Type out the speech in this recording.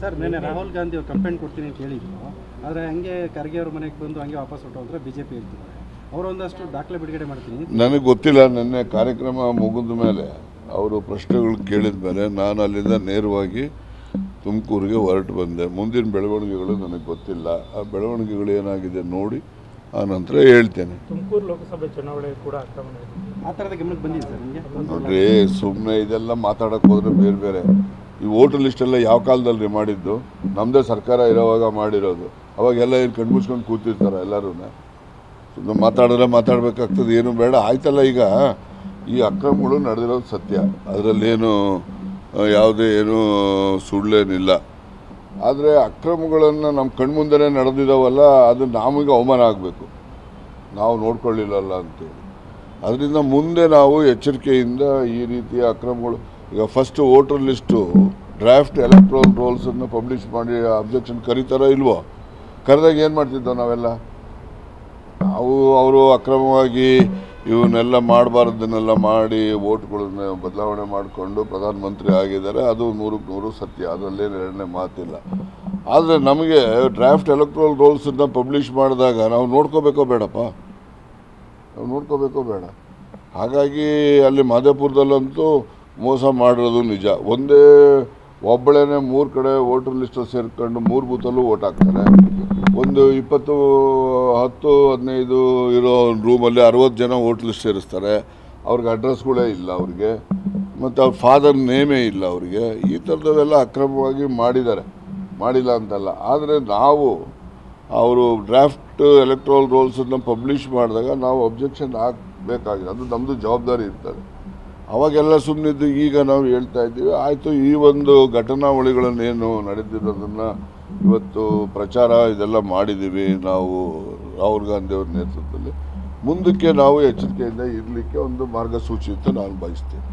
Sir ನಿನ್ನೆ ರಾಹುಲ್ ಗಾಂಧಿ ಅವರು complaint ಕೊಡ್ತೀನಿ ಅಂತ ಹೇಳಿದ್ರು, ಆದರೆ ಹಂಗೆ ಖರ್ಗೆ ಅವ್ರ ಮನೆಗೆ ಬಂದು ಹಂಗೆ ವಾಪಸ್ ಹೊರಟೋದ್ರೆ ಬಿಜೆಪಿ ಹೇಳ್ತಿದ್ದಾರೆ. ಅವರೊಂದಷ್ಟು ದಾಖಲೆ ಬಿಡುಗಡೆ ಮಾಡ್ತೀನಿ. ನನಗೆ ಗೊತ್ತಿಲ್ಲ, ನಿನ್ನೆ ಕಾರ್ಯಕ್ರಮ ಮುಗಿದ ಮೇಲೆ ಅವರು ಪ್ರಶ್ನೆಗಳು ಕೇಳಿದ ಮೇಲೆ ನಾನು ಅಲ್ಲಿಂದ ನೇರವಾಗಿ ತುಮಕೂರಿಗೆ ಹೊರಟು ಬಂದೆ. ಮುಂದಿನ ಬೆಳವಣಿಗೆಗಳು ನನಗೆ ಗೊತ್ತಿಲ್ಲ. ಆ ಬೆಳವಣಿಗೆಗಳು ಏನಾಗಿದೆ ನೋಡಿ ಆ ನಂತರ ಹೇಳ್ತೇನೆ. ತುಮಕೂರು ಲೋಕಸಭೆ ಚುನಾವಣೆ ಕೂಡ ಆ ಥರದ ಗಮನಕ್ಕೆ ಬಂದಿದೆ ಸರ್ ನಿಮಗೆ? ನೋಡ್ರಿ, ಸುಮ್ಮನೆ ಇದೆಲ್ಲ ಮಾತಾಡೋಕೆ ಹೋದರೆ ಬೇರೆ ಬೇರೆ. ಈ ವೋಟರ್ ಲಿಸ್ಟೆಲ್ಲ ಯಾವ ಕಾಲದಲ್ಲಿ ಮಾಡಿದ್ದು? ನಮ್ಮದೇ ಸರ್ಕಾರ ಇರೋವಾಗ ಮಾಡಿರೋದು. ಅವಾಗೆಲ್ಲ ಏನು ಕಣ್ಮುಚ್ಕೊಂಡು ಕೂತಿರ್ತಾರೆ ಎಲ್ಲರೂ. ಸುಮ್ಮನೆ ಮಾತಾಡಬೇಕಾಗ್ತದೆ, ಏನು ಬೇಡ ಆಯ್ತಲ್ಲ. ಈಗ ಈ ಅಕ್ರಮಗಳು ನಡೆದಿರೋದು ಸತ್ಯ, ಅದರಲ್ಲೇನು ಯಾವುದೇ ಏನು ಸುಳ್ಳೇನಿಲ್ಲ. ಆದರೆ ಅಕ್ರಮಗಳನ್ನು ನಮ್ಮ ಕಣ್ಮುಂದೆನೇ ನಡೆದಿದ್ದಾವಲ್ಲ, ಅದು ನಮಗೆ ಅವಮಾನ ಆಗಬೇಕು, ನಾವು ನೋಡ್ಕೊಳ್ಳಿಲ್ಲಲ್ಲ ಅಂತೇಳಿ. ಅದರಿಂದ ಮುಂದೆ ನಾವು ಎಚ್ಚರಿಕೆಯಿಂದ ಈ ರೀತಿಯ ಅಕ್ರಮಗಳು, ಈಗ first voter list draft electoral ರೋಲ್ಸನ್ನು ಪಬ್ಲಿಷ್ ಮಾಡಿ ಅಬ್ಜೆಕ್ಷನ್ ಕರೀತಾರೋ ಇಲ್ವೋ? ಕರೆದಾಗ ಏನು ಮಾಡ್ತಿದ್ದೋ ನಾವೆಲ್ಲ? ಅವರು ಅಕ್ರಮವಾಗಿ ಇವನ್ನೆಲ್ಲ ಮಾಡಬಾರ್ದನ್ನೆಲ್ಲ ಮಾಡಿ ವೋಟ್ಗಳನ್ನ ಬದಲಾವಣೆ ಮಾಡಿಕೊಂಡು ಪ್ರಧಾನಮಂತ್ರಿ ಆಗಿದ್ದಾರೆ. ಅದು 100% ಸತ್ಯ, ಅದರಲ್ಲೇನು ಎರಡನೇ ಮಾತಿಲ್ಲ. ಆದರೆ ನಮಗೆ ಡ್ರಾಫ್ಟ್ ಎಲೆಕ್ಟ್ರಲ್ ರೋಲ್ಸನ್ನು ಪಬ್ಲಿಷ್ ಮಾಡಿದಾಗ ನಾವು ನೋಡ್ಕೋಬೇಕೋ ಬೇಡಪ್ಪ? ನಾವು ನೋಡ್ಕೋಬೇಕೋ ಬೇಡ? ಹಾಗಾಗಿ ಅಲ್ಲಿ ಮಾದೇಪುರದಲ್ಲಂತೂ ಮೋಸ ಮಾಡಿರೋದು ನಿಜ. ಒಬ್ಬಳೇನೆ 3 ಕಡೆ ವೋಟರ್ ಲಿಸ್ಟಲ್ಲಿ ಸೇರ್ಕೊಂಡು 3 ಬೂತಲ್ಲೂ ವೋಟ್ ಹಾಕ್ತಾರೆ. ಒಂದು 20, 10, 15 ಇರೋ ರೂಮಲ್ಲಿ 60 ಜನ ವೋಟರ್ ಲಿಸ್ಟ್ ಸೇರಿಸ್ತಾರೆ. ಅವ್ರಿಗೆ ಅಡ್ರೆಸ್ಗಳೇ ಇಲ್ಲ ಅವ್ರಿಗೆ, ಮತ್ತು ಅವ್ರ ಫಾದರ್ ನೇಮೇ ಇಲ್ಲ ಅವ್ರಿಗೆ. ಈ ಥರದವೆಲ್ಲ ಅಕ್ರಮವಾಗಿ ಮಾಡಿದ್ದಾರೆ, ಮಾಡಿಲ್ಲ ಅಂತಲ್ಲ. ಆದರೆ ನಾವು ಅವರು ಡ್ರಾಫ್ಟ್ ಎಲೆಕ್ಟ್ರಲ್ ರೋಲ್ಸನ್ನು ಪಬ್ಲಿಷ್ ಮಾಡಿದಾಗ ನಾವು ಅಬ್ಜೆಕ್ಷನ್ ಹಾಕಬೇಕಾಗಿದೆ, ಅದು ನಮ್ಮದು ಜವಾಬ್ದಾರಿ ಇರ್ತದೆ. ಅವಾಗೆಲ್ಲ ಸುಮ್ಮನಿದ್ದು ಈಗ ನಾವು ಹೇಳ್ತಾ ಇದ್ದೀವಿ. ಆಯಿತು, ಈ ಒಂದು ಘಟನಾವಳಿಗಳನ್ನೇನು ನಡೆದಿರೋದನ್ನು ಇವತ್ತು ಪ್ರಚಾರ ಇದೆಲ್ಲ ಮಾಡಿದ್ದೀವಿ ನಾವು ರಾಹುಲ್ ಗಾಂಧಿ ಅವ್ರ ನೇತೃತ್ವದಲ್ಲಿ. ಮುಂದಕ್ಕೆ ನಾವು ಎಚ್ಚರಿಕೆಯಿಂದ ಇರಲಿಕ್ಕೆ ಒಂದು ಮಾರ್ಗಸೂಚಿ ಅಂತ ನಾನು ಬಯಸ್ತೇನೆ.